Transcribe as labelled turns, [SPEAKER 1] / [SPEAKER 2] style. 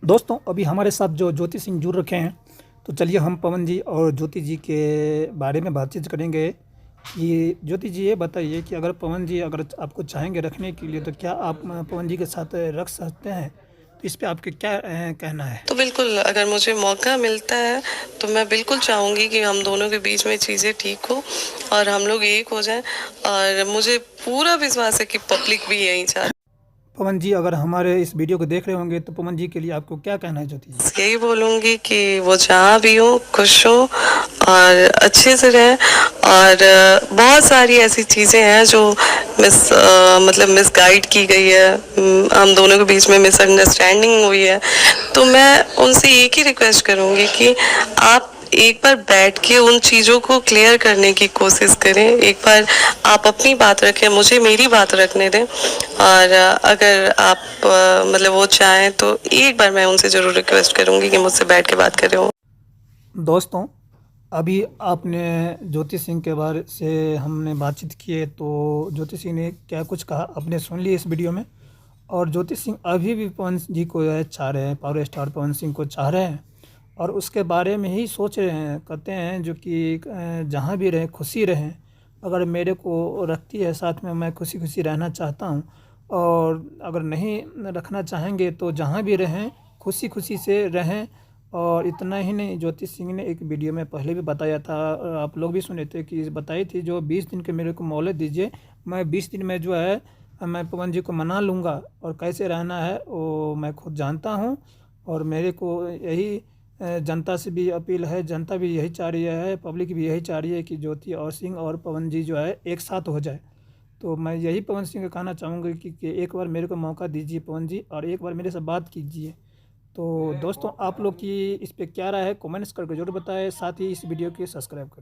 [SPEAKER 1] दोस्तों अभी हमारे साथ जो ज्योति सिंह जुड़ रखे हैं, तो चलिए हम पवन जी और ज्योति जी के बारे में बातचीत करेंगे कि ज्योति जी ये बताइए कि अगर पवन जी अगर आपको चाहेंगे रखने के लिए तो क्या आप पवन जी के साथ रख सकते हैं? तो इस पे आपके क्या कहना है?
[SPEAKER 2] तो बिल्कुल, अगर मुझे मौका मिलता है, तो मैं बिल्कुल चाहूँगी कि हम दोनों के बीच में चीज़ें ठीक हो और हम लोग एक हो जाएँ। और मुझे पूरा विश्वास है कि पब्लिक भी यही चाहती
[SPEAKER 1] पवन जी अगर हमारे इस वीडियो को देख रहे होंगे तो पवन जी के लिए आपको क्या कहना है ज्योति जी?
[SPEAKER 2] है। यही बोलूँगी कि वो जहाँ भी हो, खुश हो और अच्छे से रहें। और बहुत सारी ऐसी चीज़ें हैं जो मतलब मिसगाइड की गई है। हम दोनों के बीच में मिसअंडरस्टैंडिंग हुई है। तो मैं उनसे एक ही रिक्वेस्ट करूँगी कि आप एक बार बैठ के उन चीज़ों को क्लियर करने की कोशिश करें। एक बार आप अपनी बात रखें, मुझे मेरी बात रखने दें। और अगर आप मतलब वो चाहें तो एक बार मैं उनसे ज़रूर रिक्वेस्ट करूँगी कि मुझसे बैठ के बात करें वो।
[SPEAKER 1] दोस्तों अभी आपने ज्योति सिंह के बारे से हमने बातचीत की है, तो ज्योति सिंह ने क्या कुछ कहा आपने सुन लिया इस वीडियो में। और ज्योति सिंह अभी भी पवन जी को जो है चाह रहे हैं, पावर स्टार पवन सिंह को चाह रहे हैं और उसके बारे में ही सोच रहे हैं। कहते हैं जो कि जहाँ भी रहें खुशी रहें, अगर मेरे को रखती है साथ में मैं खुशी खुशी रहना चाहता हूँ। और अगर नहीं रखना चाहेंगे तो जहाँ भी रहें खुशी खुशी से रहें। और इतना ही नहीं, ज्योति सिंह ने एक वीडियो में पहले भी बताया था, आप लोग भी सुने थे कि बताई थी जो 20 दिन के मेरे को मोहलत दीजिए, मैं 20 दिन में जो है मैं पवन जी को मना लूँगा और कैसे रहना है वो मैं खुद जानता हूँ। और मेरे को यही जनता से भी अपील है, जनता भी यही चाह रही है, पब्लिक भी यही चाह रही है कि ज्योति और सिंह और पवन जी जो है एक साथ हो जाए। तो मैं यही पवन सिंह को कहना चाहूँगा कि एक बार मेरे को मौका दीजिए पवन जी, और एक बार मेरे से बात कीजिए। तो दोस्तों आप लोग की इस पे क्या राय है, कमेंट्स करके ज़रूर बताएं, साथ ही इस वीडियो को सब्सक्राइब करें।